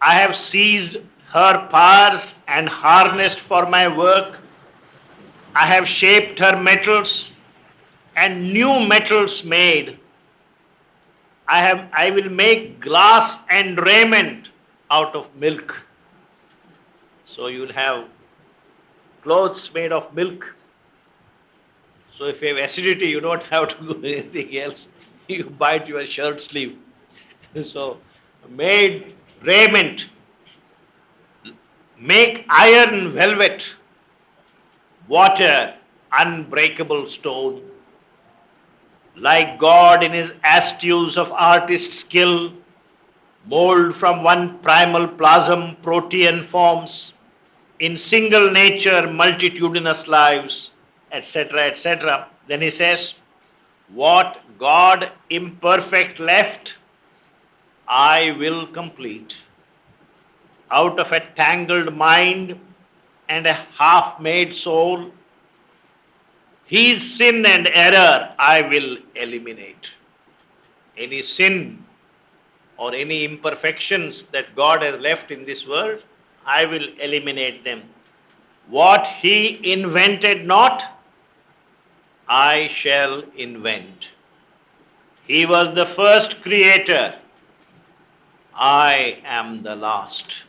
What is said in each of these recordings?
I have seized her powers and harnessed for my work. I have shaped her metals and new metals made. I will make glass and raiment out of milk. So you will have clothes made of milk. So if you have acidity, you don't have to do anything else. You bite your shirt sleeve. So made raiment, make iron velvet, water, unbreakable stone. Like God in his astuce of artist skill, mold from one primal plasm protean forms, in single nature multitudinous lives, etc., etc. Then he says, what God imperfect left, I will complete. Out of a tangled mind and a half-made soul, his sin and error I will eliminate. Any sin or any imperfections that God has left in this world, I will eliminate them. What he invented not, I shall invent. He was the first creator, I am the last.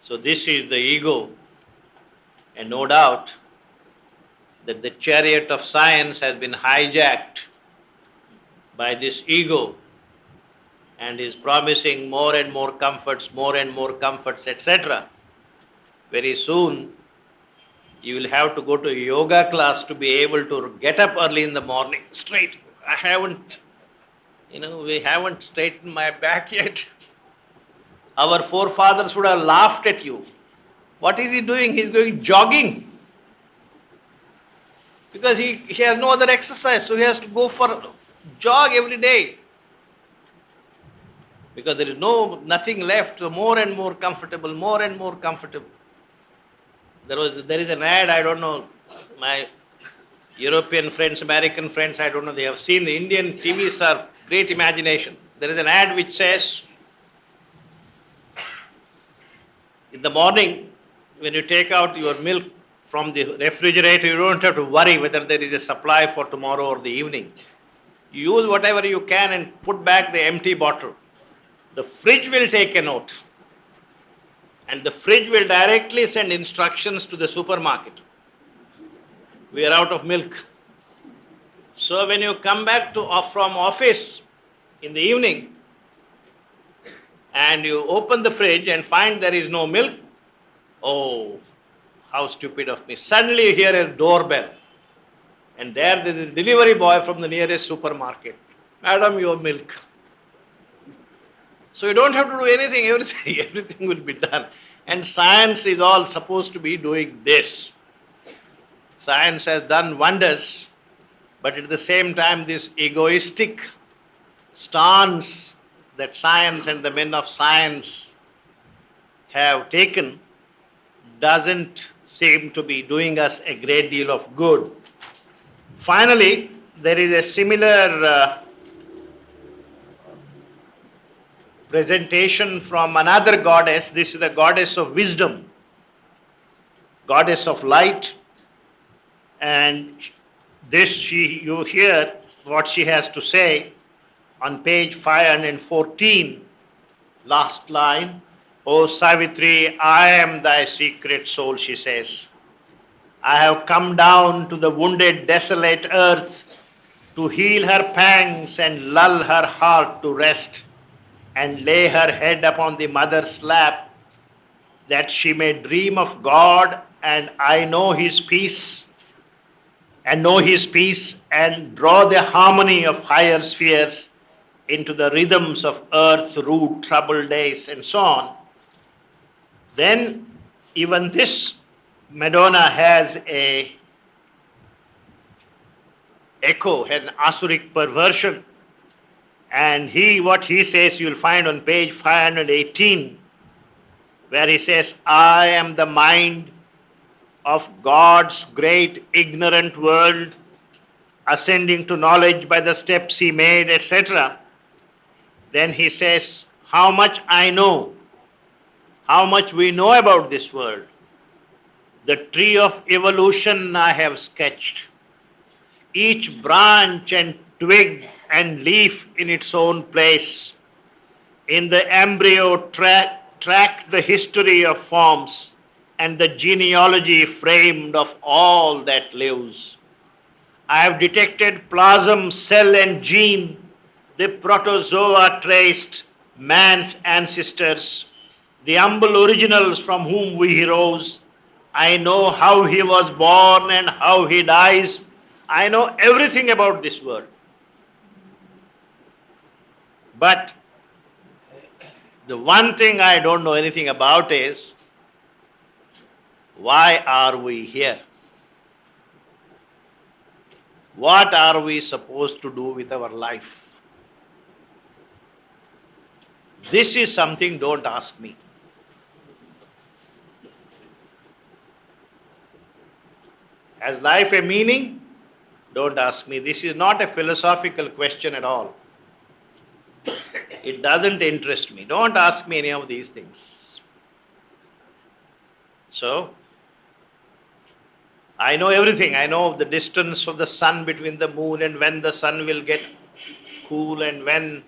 So this is the ego, and no doubt that the chariot of science has been hijacked by this ego and is promising more and more comforts, etc. Very soon, you will have to go to a yoga class to be able to get up early in the morning straight. We haven't straightened my back yet. Our forefathers would have laughed at you. What is he doing? He's going jogging. Because he has no other exercise, so he has to go for jog every day. Because there is nothing left, so more and more comfortable. There is an ad, I don't know, my European friends, American friends, I don't know, they have seen the Indian TV stars, great imagination. There is an ad which says, in the morning, when you take out your milk from the refrigerator, you don't have to worry whether there is a supply for tomorrow or the evening. You use whatever you can and put back the empty bottle. The fridge will take a note. And the fridge will directly send instructions to the supermarket. We are out of milk. So when you come back from office in the evening and you open the fridge and find there is no milk, oh, how stupid of me. Suddenly you hear a doorbell. And there is a delivery boy from the nearest supermarket. Madam, your milk. So you don't have to do anything, everything will be done. And science is all supposed to be doing this. Science has done wonders, but at the same time this egoistic stance that science and the men of science have taken doesn't seem to be doing us a great deal of good. Finally, there is a similar presentation from another goddess. This is the goddess of wisdom, goddess of light, and you hear what she has to say on page 514, last line. O Savitri, I am thy secret soul, she says. I have come down to the wounded, desolate earth to heal her pangs and lull her heart to rest, and lay her head upon the mother's lap, that she may dream of God and know his peace, and draw the harmony of higher spheres into the rhythms of earth's rude troubled days, and so on. Then even this Madonna has an echo, has an asuric perversion. And what he says, you'll find on page 518, where he says, I am the mind of God's great ignorant world, ascending to knowledge by the steps he made, etc. Then he says, how much I know, how much we know about this world. The tree of evolution I have sketched, each branch and twig and leaf in its own place. In the embryo tracked the history of forms and the genealogy framed of all that lives. I have detected plasm, cell and gene, the protozoa traced, man's ancestors, the humble originals from whom we rose. I know how he was born and how he dies. I know everything about this world. But the one thing I don't know anything about is, why are we here? What are we supposed to do with our life? This is something, don't ask me. Has life a meaning? Don't ask me. This is not a philosophical question at all. It doesn't interest me. Don't ask me any of these things. So, I know everything. I know the distance of the sun between the moon and when the sun will get cool and when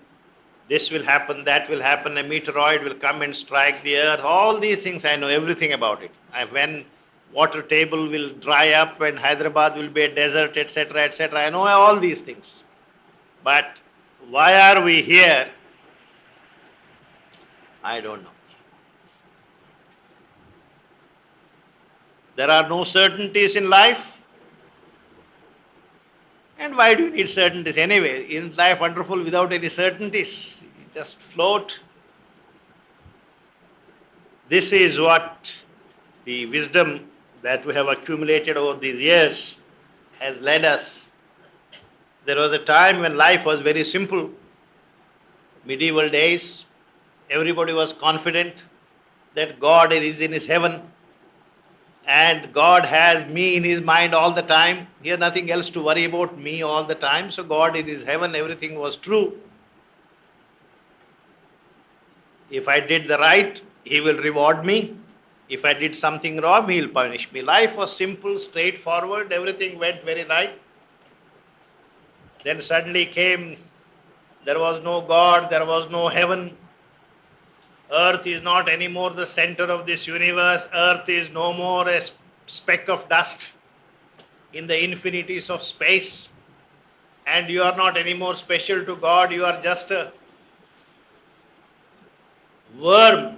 this will happen, that will happen, a meteoroid will come and strike the earth. All these things, I know everything about it. When water table will dry up, when Hyderabad will be a desert, etc., etc. I know all these things. But why are we here? I don't know. There are no certainties in life. And why do you need certainties anyway? Isn't life wonderful without any certainties? You just float. This is what the wisdom that we have accumulated over these years has led us. There was a time when life was very simple. Medieval days, everybody was confident that God is in his heaven and God has me in his mind all the time. He has nothing else to worry about, me all the time. So God in his heaven, everything was true. If I did the right, he will reward me. If I did something wrong, he will punish me. Life was simple, straightforward, everything went very right. Then suddenly came, there was no God, there was no heaven. Earth is not anymore the center of this universe. Earth is no more a speck of dust in the infinities of space. And you are not anymore special to God. You are just a worm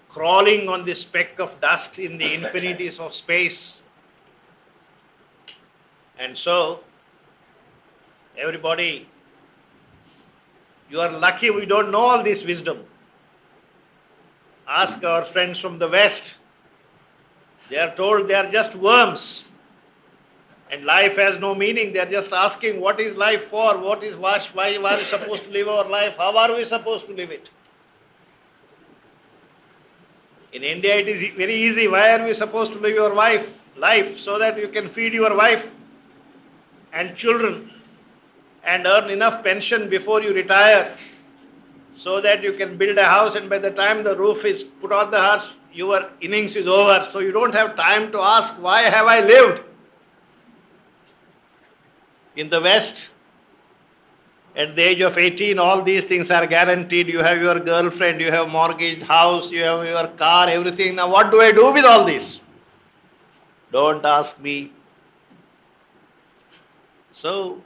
crawling on this speck of dust in the infinities of space. And so, everybody, you are lucky we don't know all this wisdom. Ask our friends from the West. They are told they are just worms. And life has no meaning. They are just asking, what is life for? Why are we supposed to live our life? How are we supposed to live it? In India it is very easy. Why are we supposed to live your life? So that you can feed your wife and children and earn enough pension before you retire, so that you can build a house, and by the time the roof is put on the house, your innings is over. So you don't have time to ask, why have I lived? In the West, at the age of 18, all these things are guaranteed. You have your girlfriend, you have mortgaged house, you have your car, everything. Now what do I do with all this? Don't ask me. So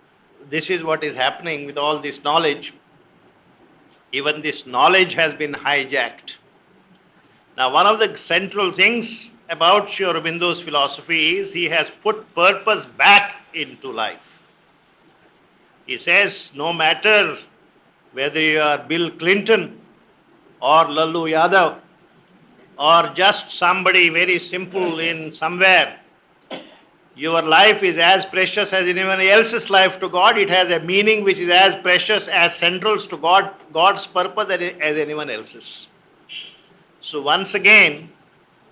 this is what is happening with all this knowledge. Even this knowledge has been hijacked. Now, one of the central things about Sri Aurobindo's philosophy is he has put purpose back into life. He says, no matter whether you are Bill Clinton or Lalu Yadav or just somebody very simple in somewhere, your life is as precious as anyone else's life to God. It has a meaning which is as precious, as central to God's purpose as anyone else's. So once again,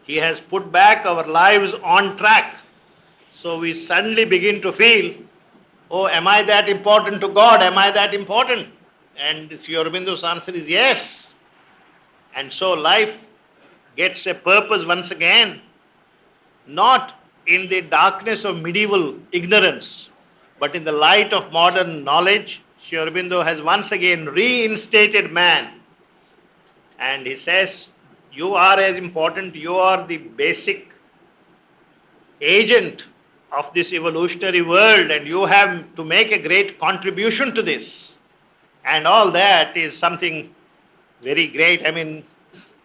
he has put back our lives on track. So we suddenly begin to feel, oh, am I that important to God? Am I that important? And Sri Aurobindo's answer is yes. And so life gets a purpose once again, not in the darkness of medieval ignorance, but in the light of modern knowledge. Sri Aurobindo has once again reinstated man. And he says, you are as important, you are the basic agent of this evolutionary world, and you have to make a great contribution to this. And all that is something very great. I mean,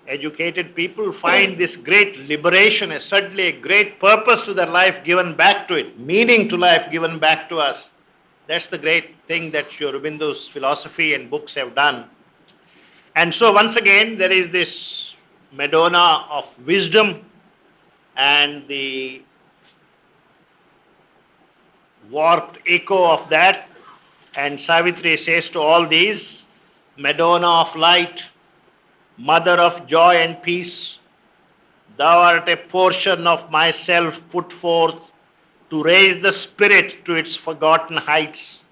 educated people find this great liberation as certainly a great purpose to their life given back to it, meaning to life given back to us. That's the great thing that Sri Aurobindo's philosophy and books have done. And so once again, there is this Madonna of wisdom, and the warped echo of that. And Savitri says to all these, Madonna of light, mother of joy and peace, thou art a portion of myself put forth to raise the spirit to its forgotten heights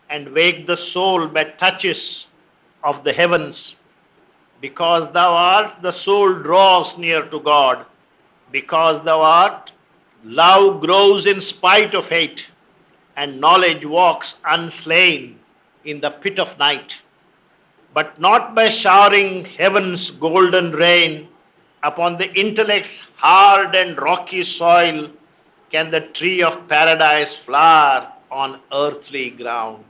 and wake the soul by touches of the heavens. Because thou art, the soul draws near to God. Because thou art, love grows in spite of hate, and knowledge walks unslain in the pit of night. But not by showering heaven's golden rain upon the intellect's hard and rocky soil can the tree of paradise flower on earthly ground.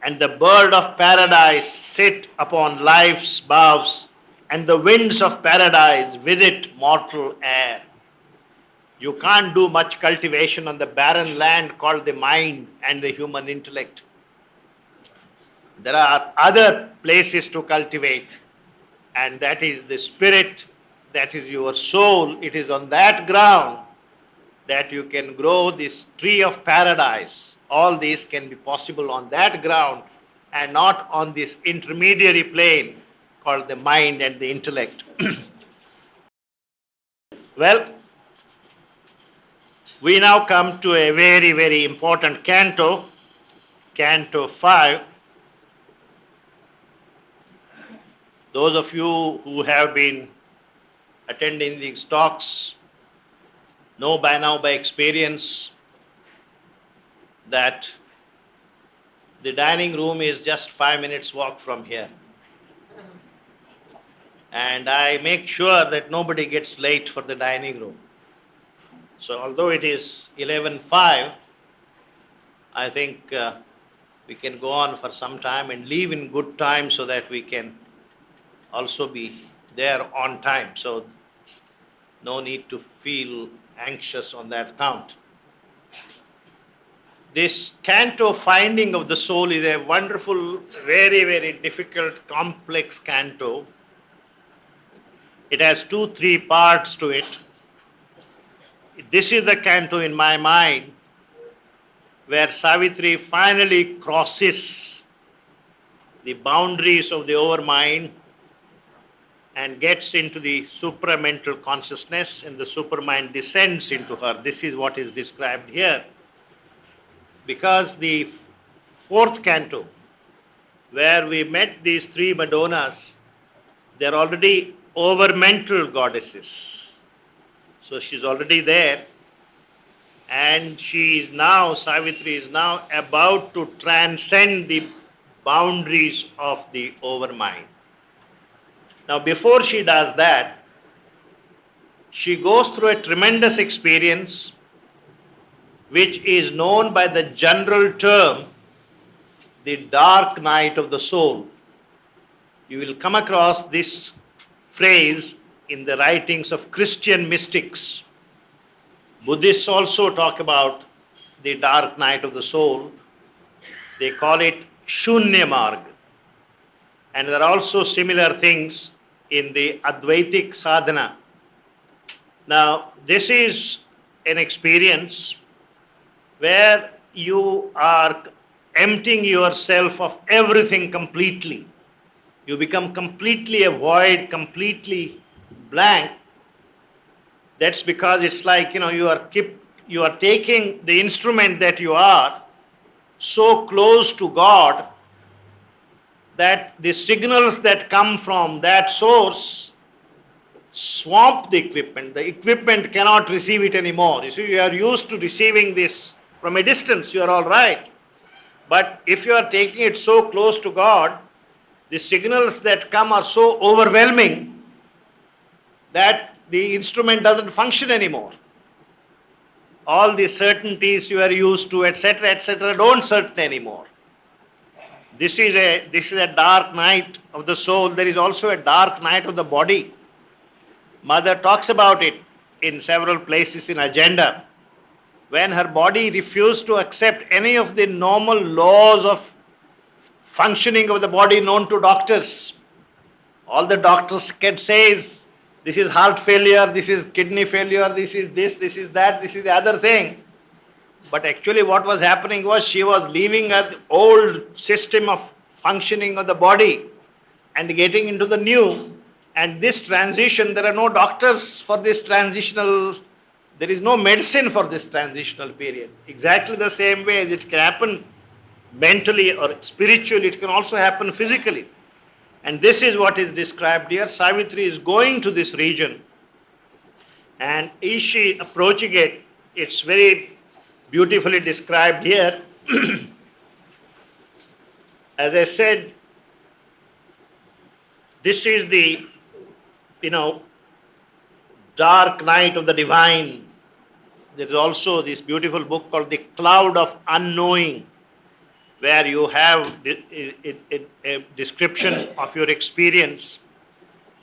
And the bird of paradise sit upon life's boughs, and the winds of paradise visit mortal air. You can't do much cultivation on the barren land called the mind and the human intellect. There are other places to cultivate, and that is the spirit, that is your soul. It is on that ground that you can grow this tree of paradise. All these can be possible on that ground and not on this intermediary plane called the mind and the intellect. Well, we now come to a very, very important canto, Canto 5. Those of you who have been attending these talks know by now by experience that the dining room is just 5 minutes walk from here. And I make sure that nobody gets late for the dining room. So although it is 11:05, I think we can go on for some time and leave in good time so that we can also be there on time. So no need to feel anxious on that count. This canto, Finding of the Soul, is a wonderful, very, very difficult, complex canto. It has 2-3 parts to it. This is the canto in my mind where Savitri finally crosses the boundaries of the overmind and gets into the supramental consciousness, and the supermind descends into her. This is what is described here. Because the 4th canto, where we met these 3 Madonnas, they're already overmental goddesses. So she's already there, and she is now, Savitri is now about to transcend the boundaries of the overmind. Now, before she does that, she goes through a tremendous experience which is known by the general term, the dark night of the soul. You will come across this phrase in the writings of Christian mystics. Buddhists also talk about the dark night of the soul. They call it Shunya Marg. And there are also similar things in the Advaitic sadhana. Now, this is an experience where you are emptying yourself of everything completely. You become completely a void, completely blank. That's because it's like, you are taking the instrument that you are so close to God that the signals that come from that source swamp the equipment. The equipment cannot receive it anymore. You see, you are used to receiving this from a distance, you are all right. But if you are taking it so close to God, the signals that come are so overwhelming that the instrument doesn't function anymore. All the certainties you are used to, etc., don't certain anymore. This is a dark night of the soul. There is also a dark night of the body. Mother talks about it in several places in agenda. When her body refused to accept any of the normal laws of functioning of the body known to doctors. All the doctors can say is, this is heart failure, this is kidney failure, this is that, this is the other thing. But actually what was happening was she was leaving an old system of functioning of the body and getting into the new. And this transition, there are no doctors for this transitional, there is no medicine for this transitional period. Exactly the same way as it can happen mentally or spiritually, it can also happen physically. And this is what is described here. Savitri is going to this region. And is she approaching it? It's very beautifully described here. As I said, this is the, dark night of the divine. There is also this beautiful book called The Cloud of Unknowing, where you have a description of your experience.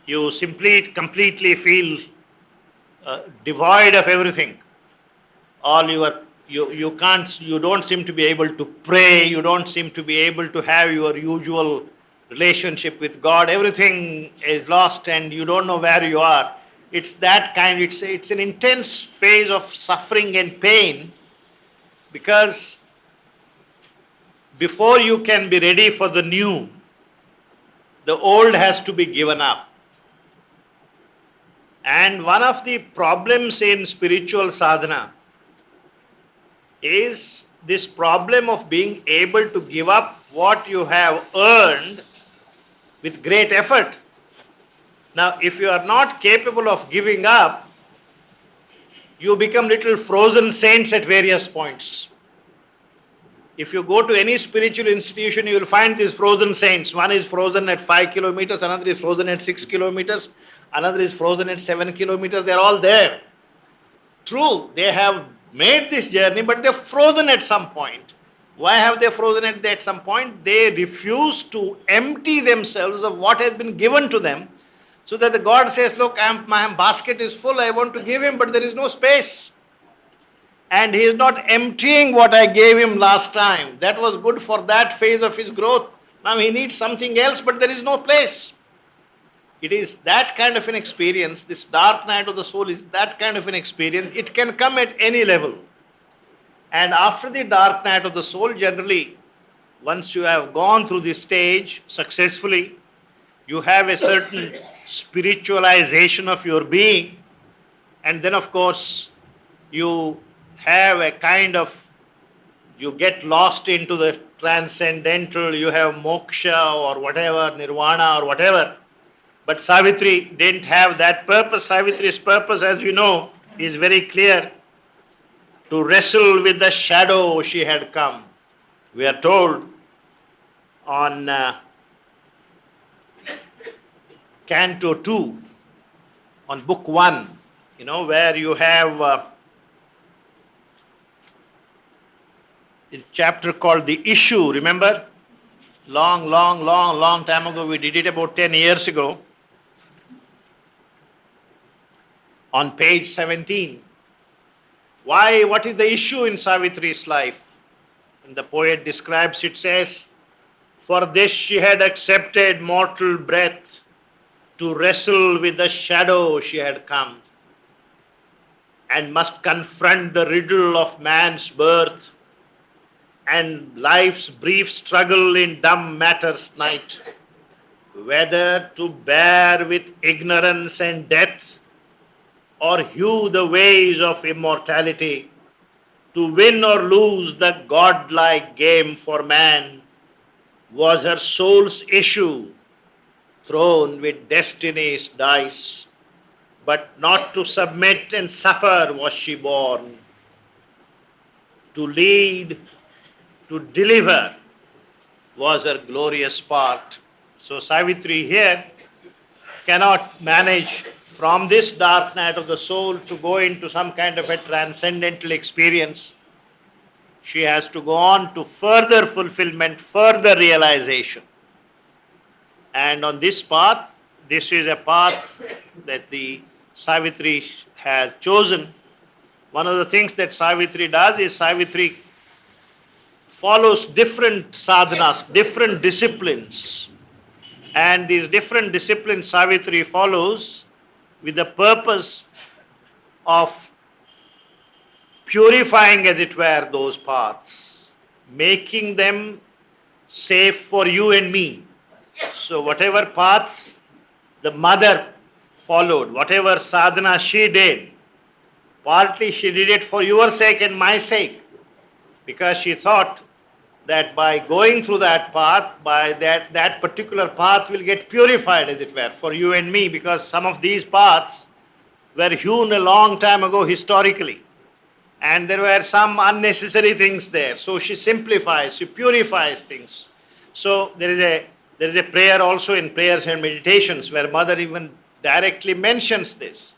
You simply, completely feel devoid of everything. You don't seem to be able to pray. You don't seem to be able to have your usual relationship with God. Everything is lost, and you don't know where you are. It's that kind. It's an intense phase of suffering and pain, because before you can be ready for the new, the old has to be given up. And one of the problems in spiritual sadhana is this problem of being able to give up what you have earned with great effort. Now, if you are not capable of giving up, you become little frozen saints at various points. If you go to any spiritual institution, you will find these frozen saints. One is frozen at 5 kilometers, another is frozen at 6 kilometers, another is frozen at 7 kilometers. They are all there. True, they have made this journey, but they are frozen at some point. Why have they frozen at some point? They refuse to empty themselves of what has been given to them, so that the God says, look, my basket is full, I want to give him, but there is no space. And he is not emptying what I gave him last time. That was good for that phase of his growth. Now he needs something else, but there is no place. It is that kind of an experience. This dark night of the soul is that kind of an experience. It can come at any level. And after the dark night of the soul, generally, once you have gone through this stage successfully, you have a certain spiritualization of your being. And then, of course, you have a kind of, you get lost into the transcendental, you have moksha or whatever, nirvana or whatever. But Savitri didn't have that purpose. Savitri's purpose, as you know, is very clear. To wrestle with the shadow she had come. We are told on Canto 2, on book 1, where you have a chapter called The Issue, remember? Long time ago, we did it about 10 years ago. On page 17. What is the issue in Savitri's life? And the poet describes it, says, for this she had accepted mortal breath, to wrestle with the shadow she had come, and must confront the riddle of man's birth, and life's brief struggle in dumb matter's night, whether to bear with ignorance and death, or hew the ways of immortality, to win or lose the godlike game for man, was her soul's issue, thrown with destiny's dice. but not to submit and suffer was she born. To lead, to deliver was her glorious part. So Savitri here cannot manage from this dark night of the soul to go into some kind of a transcendental experience. She has to go on to further fulfillment, further realization. And on this path, this is a path that the Savitri has chosen. One of the things that Savitri does is Savitri follows different sadhanas, different disciplines. And these different disciplines Savitri follows with the purpose of purifying, as it were, those paths, making them safe for you and me. So whatever paths the mother followed, whatever sadhana she did, partly she did it for your sake and my sake, because she thought that by going through that path, by that particular path will get purified, as it were, for you and me, because some of these paths were hewn a long time ago historically, and there were some unnecessary things there. So she simplifies, she purifies things. So there is a prayer also in prayers and meditations where Mother even directly mentions this,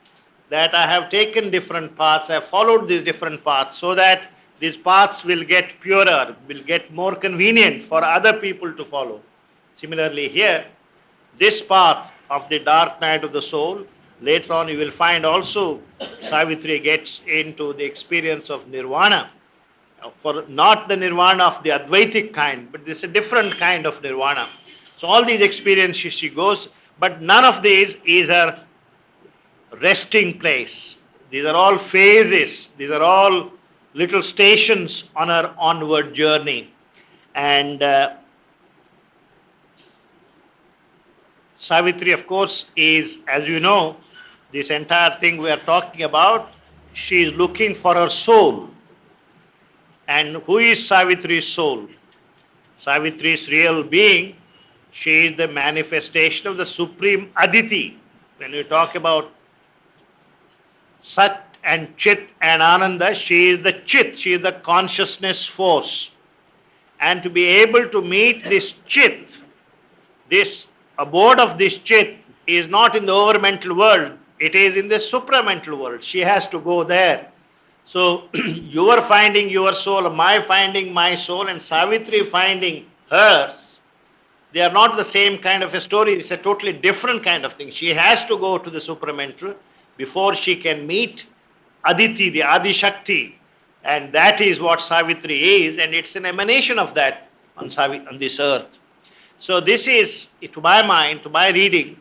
that I have taken different paths, I have followed these different paths so that these paths will get purer, will get more convenient for other people to follow. Similarly here, this path of the dark night of the soul, later on you will find also Savitri gets into the experience of nirvana, for not the nirvana of the Advaitic kind, but this is a different kind of nirvana. So all these experiences she goes, but none of these is her resting place. These are all phases, these are all little stations on her onward journey. And Savitri, of course, is, as you know, this entire thing we are talking about, she is looking for her soul. And who is Savitri's soul? Savitri's real being, she is the manifestation of the supreme Aditi. When we talk about Sat and Chit and Ananda, she is the Chit, she is the consciousness force. And to be able to meet this Chit, this abode of this Chit is not in the overmental world, it is in the supramental world. She has to go there. So you are finding your soul, my finding my soul, and Savitri finding hers. They are not the same kind of a story. It's a totally different kind of thing. She has to go to the supramental before she can meet Aditi, the Adi Shakti. And that is what Savitri is, and it's an emanation of that on this earth. So this is, to my mind, to my reading,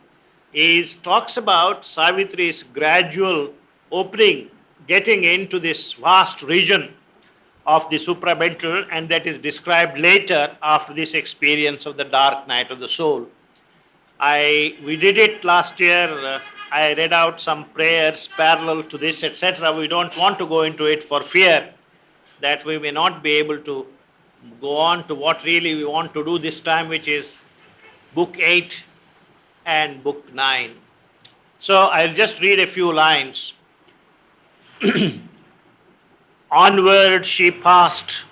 talks about Savitri's gradual opening, getting into this vast region of the supramental, and that is described later after this experience of the dark night of the soul. We did it last year. I read out some prayers parallel to this, etc. We don't want to go into it for fear that we may not be able to go on to what really we want to do this time, which is Book 8 and Book 9. So I'll just read a few lines. Onward she passed,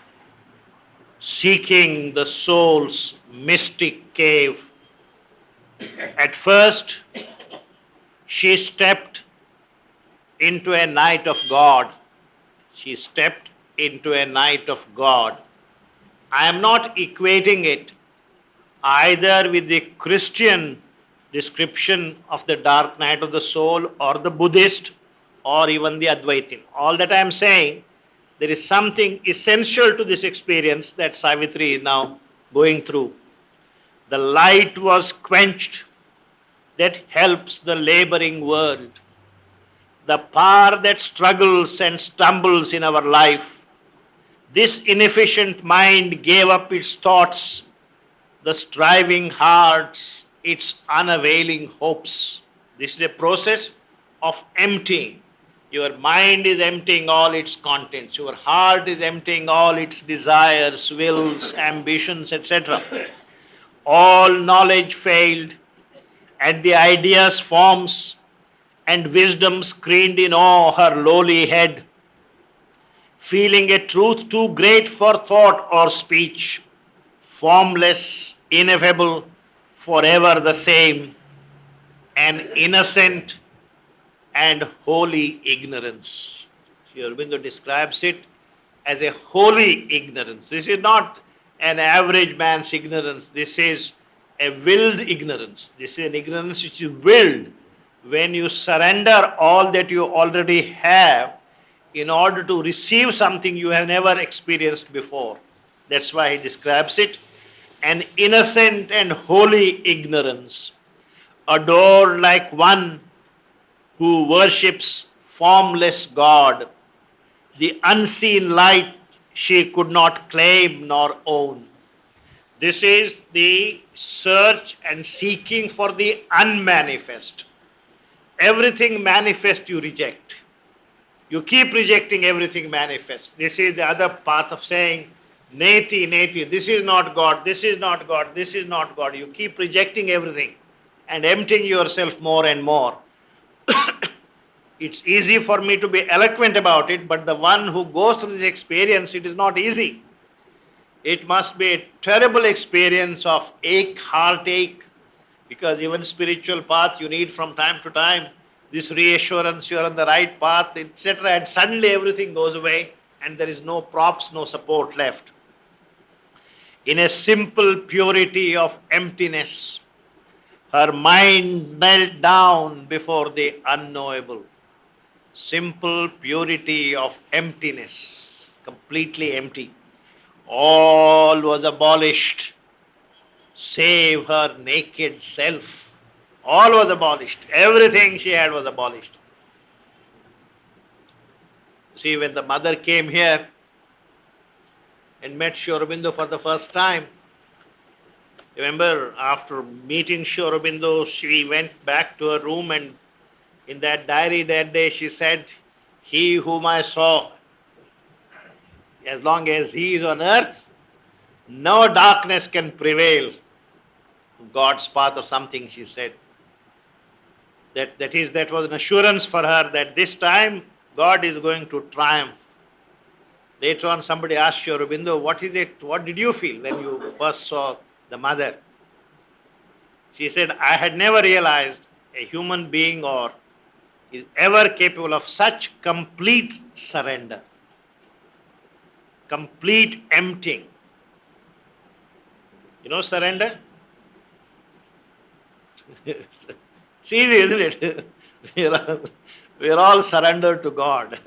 seeking the soul's mystic cave. At first, she stepped into a night of God. She stepped into a night of God. I am not equating it either with the Christian description of the dark night of the soul or the Buddhist or even the Advaitin. All that I am saying, there is something essential to this experience that Savitri is now going through. The light was quenched that helps the laboring world. The power that struggles and stumbles in our life. This inefficient mind gave up its thoughts, the striving hearts, its unavailing hopes. This is a process of emptying. Your mind is emptying all its contents. Your heart is emptying all its desires, wills, ambitions, etc. All knowledge failed, and the ideas, forms, and wisdom screened in awe her lowly head, feeling a truth too great for thought or speech, formless, ineffable, forever the same, an innocent and holy ignorance. Sri Aurobindo describes it as a holy ignorance. This is not an average man's ignorance. This is a willed ignorance. This is an ignorance which is willed when you surrender all that you already have in order to receive something you have never experienced before. That's why he describes it an innocent and holy ignorance, adored like one who worships formless God, the unseen light she could not claim nor own. This is the search and seeking for the unmanifest. Everything manifest you reject. You keep rejecting everything manifest. This is the other path of saying, Neti, Neti, this is not God, this is not God, this is not God. You keep rejecting everything and emptying yourself more and more. It's easy for me to be eloquent about it, but the one who goes through this experience, it is not easy. It must be a terrible experience of ache, heartache, because even spiritual path you need from time to time this reassurance you are on the right path, etc. And suddenly everything goes away and there is no props, no support left. In a simple purity of emptiness, her mind melted down before the unknowable. Simple purity of emptiness, completely empty. All was abolished, save her naked self. All was abolished. Everything she had was abolished. See, when the mother came here and met Sri Aurobindo for the first time, remember, after meeting Sri Aurobindo, she went back to her room, and in that diary that day she said, "He whom I saw, as long as he is on earth, no darkness can prevail." God's path or something, she said. That was an assurance for her that this time God is going to triumph. Later on, somebody asked Sri Aurobindo, what did you feel when you first saw the mother? She said, I had never realized a human being or is ever capable of such complete surrender, complete emptying. You know surrender? It's easy, isn't it? We are all surrendered to God.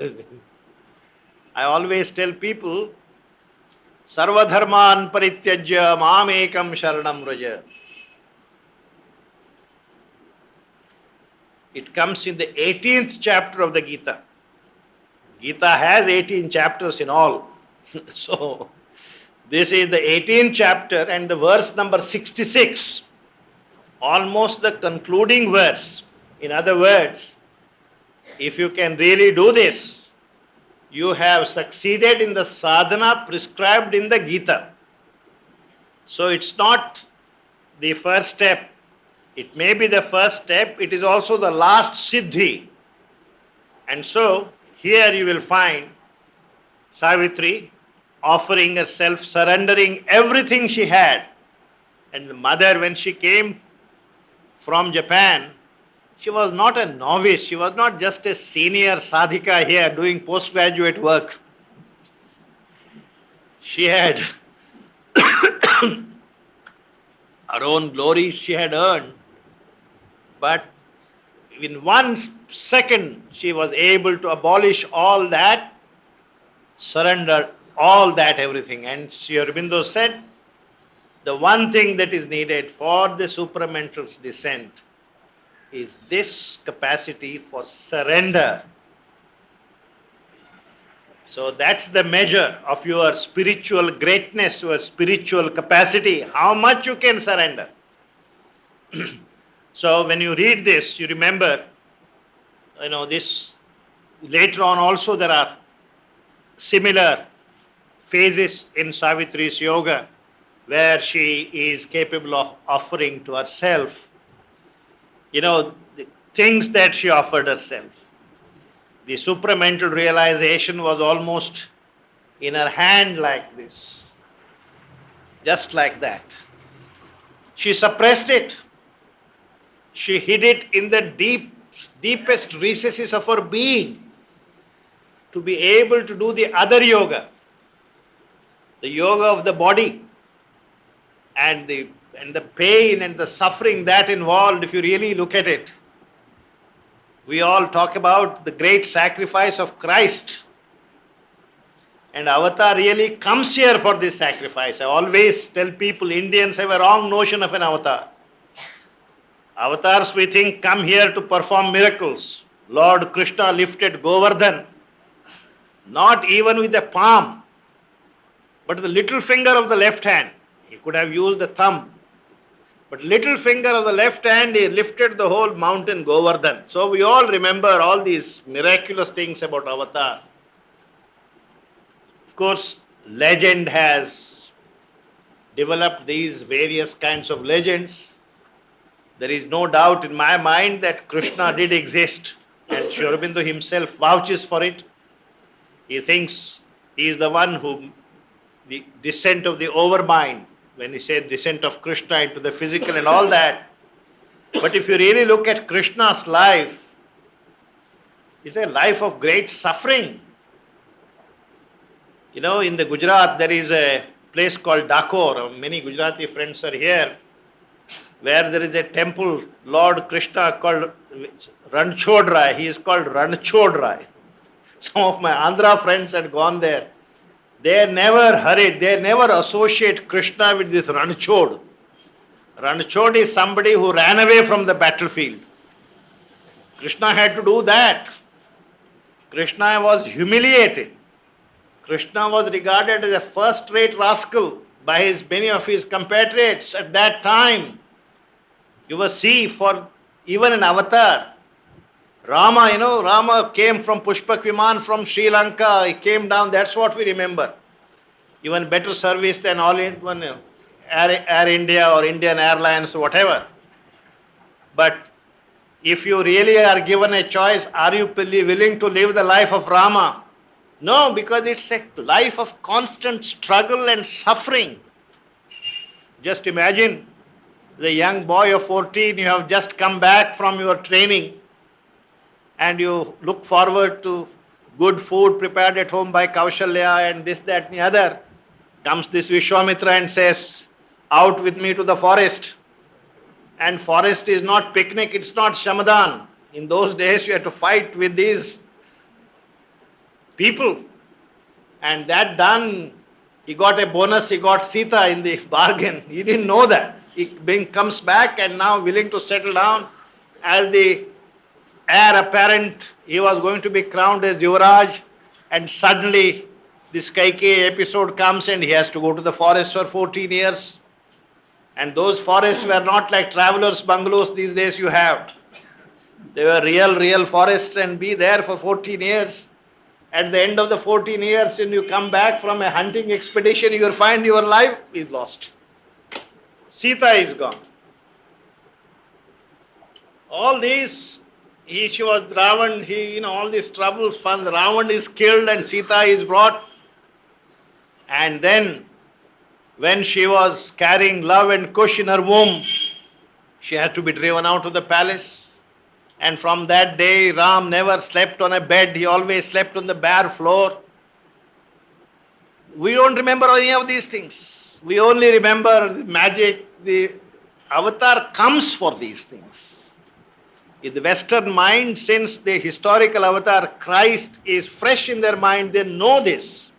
I always tell people, Sarva dharman parityajya mam ekam sharanam vraja. It comes in the 18th chapter of the Gita. Gita has 18 chapters in all. So, this is the 18th chapter and the verse number 66. Almost the concluding verse. In other words, if you can really do this, you have succeeded in the sadhana prescribed in the Gita. So it's not the first step. It may be the first step. It is also the last siddhi. And so here you will find Savitri offering herself, surrendering everything she had. And the mother, when she came from Japan, she was not a novice. She was not just a senior sadhika here doing postgraduate work. She had her own glories she had earned. But in 1 second, she was able to abolish all that, surrender all that, everything. And Sri Aurobindo said, the one thing that is needed for the supramental's descent is this capacity for surrender. So that's the measure of your spiritual greatness, your spiritual capacity, how much you can surrender. So when you read this, you remember, this later on also there are similar phases in Savitri's yoga where she is capable of offering to herself. things that she offered herself. The supramental realization was almost in her hand like this, just like that. She suppressed it. She hid it in the deepest recesses of her being to be able to do the other yoga, the yoga of the body, and the pain and the suffering that involved, if you really look at it. We all talk about the great sacrifice of Christ. And Avatar really comes here for this sacrifice. I always tell people Indians have a wrong notion of an avatar. Avatars, we think, come here to perform miracles. Lord Krishna lifted Govardhan, not even with a palm, but the little finger of the left hand. He could have used the thumb. But little finger of the left hand, he lifted the whole mountain Govardhan. So we all remember all these miraculous things about Avatar. Of course, legend has developed these various kinds of legends. There is no doubt in my mind that Krishna did exist, and Sri Aurobindo himself vouches for it. He thinks he is the one who, the descent of the overmind, when he said descent of Krishna into the physical and all that. But if you really look at Krishna's life, it's a life of great suffering. You know, in the Gujarat, there is a place called Dakor. Many Gujarati friends are here, where there is a temple, Lord Krishna, called Ranchodrai. He is called Ranchodrai. Some of my Andhra friends had gone there. They never hurried, they never associate Krishna with this Ranchod. Ranchod is somebody who ran away from the battlefield. Krishna had to do that. Krishna was humiliated. Krishna was regarded as a first-rate rascal by many of his compatriots at that time. You will see, for even an avatar, Rama, Rama came from Pushpak Viman from Sri Lanka. He came down, that's what we remember. Even better service than Air India or Indian Airlines or whatever. But if you really are given a choice, are you willing to live the life of Rama? No, because it's a life of constant struggle and suffering. Just imagine the young boy of 14, you have just come back from your training and you look forward to good food prepared at home by Kaushalya and this, that and the other. Comes this Vishwamitra and says, out with me to the forest. And forest is not picnic, it's not Shamadan. In those days you had to fight with these people. And that done, he got a bonus, he got Sita in the bargain. He didn't know that. He comes back and now willing to settle down as the heir apparent. He was going to be crowned as Yuvraj, and suddenly this Kaikeyi episode comes and he has to go to the forest for 14 years. And those forests were not like travelers' bungalows these days you have. They were real forests, and be there for 14 years. At the end of the 14 years, when you come back from a hunting expedition, you will find your life is lost. Sita is gone. All these, she was Ravan, all these troubles, Ravan is killed and Sita is brought. And then, when she was carrying love and kush in her womb, she had to be driven out of the palace. And from that day, Ram never slept on a bed. He always slept on the bare floor. We don't remember any of these things. We only remember the magic. The avatar comes for these things. In the Western mind, since the historical avatar Christ is fresh in their mind, they know this.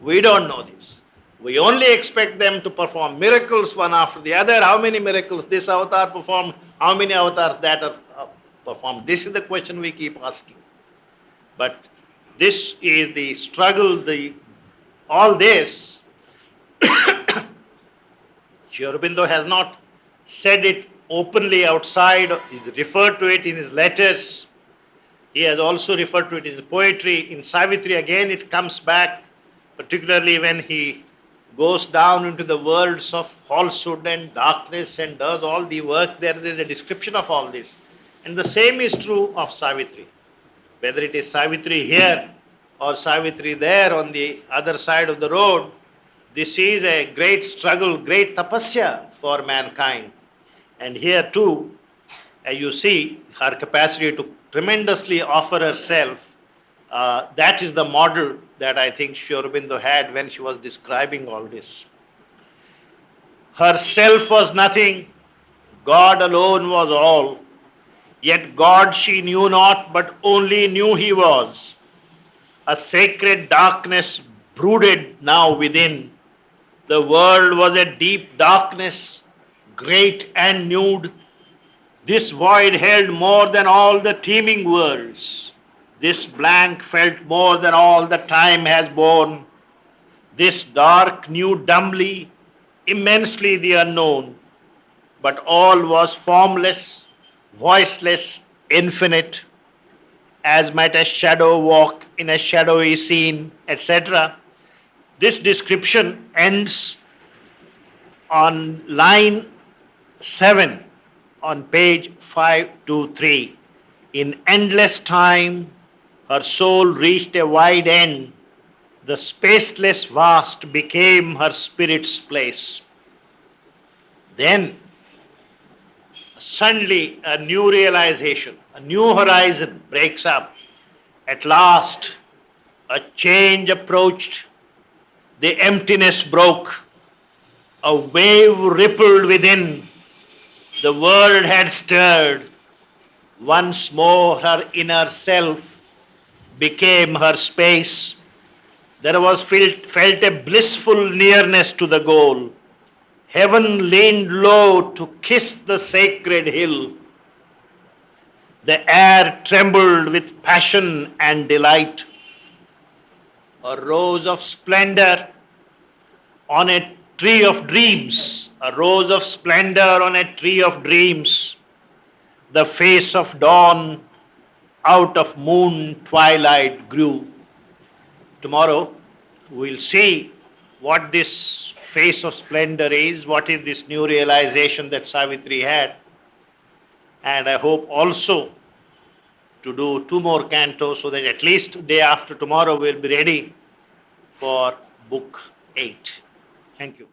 We don't know this. We only expect them to perform miracles one after the other. How many miracles this avatar performed? How many avatars that are performed? This is the question we keep asking. But this is the struggle, all this. Sri Aurobindo has not said it openly outside. He referred to it in his letters. He has also referred to it in his poetry. In Savitri, again, it comes back, particularly when he goes down into the worlds of falsehood and darkness and does all the work there. There is a description of all this. And the same is true of Savitri. Whether it is Savitri here or Savitri there on the other side of the road, this is a great struggle, great tapasya for mankind. And here too, as you see, her capacity to tremendously offer herself, that is the model that I think Sri Aurobindo had when she was describing all this. Herself was nothing, God alone was all. Yet God she knew not, but only knew He was. A sacred darkness brooded now within. The world was a deep darkness, great and nude. This void held more than all the teeming worlds. This blank felt more than all the time has borne. This dark knew dumbly, immensely the unknown. But all was formless, voiceless, infinite, as might a shadow walk in a shadowy scene, etc. This description ends on line 7 on page 523. In endless time, her soul reached a wide end. The spaceless vast became her spirit's place. Then, suddenly, a new realization, a new horizon breaks up. At last, a change approached. The emptiness broke. A wave rippled within. The world had stirred. Once more, her inner self became her space. There was felt a blissful nearness to the goal. Heaven leaned low to kiss the sacred hill. The air trembled with passion and delight. A rose of splendor on a tree of dreams. A rose of splendor on a tree of dreams. The face of dawn out of moon twilight grew. Tomorrow we'll see what this face of splendor is, what is this new realization that Savitri had. And I hope also to do 2 more cantos so that at least day after tomorrow we'll be ready for book 8. Thank you.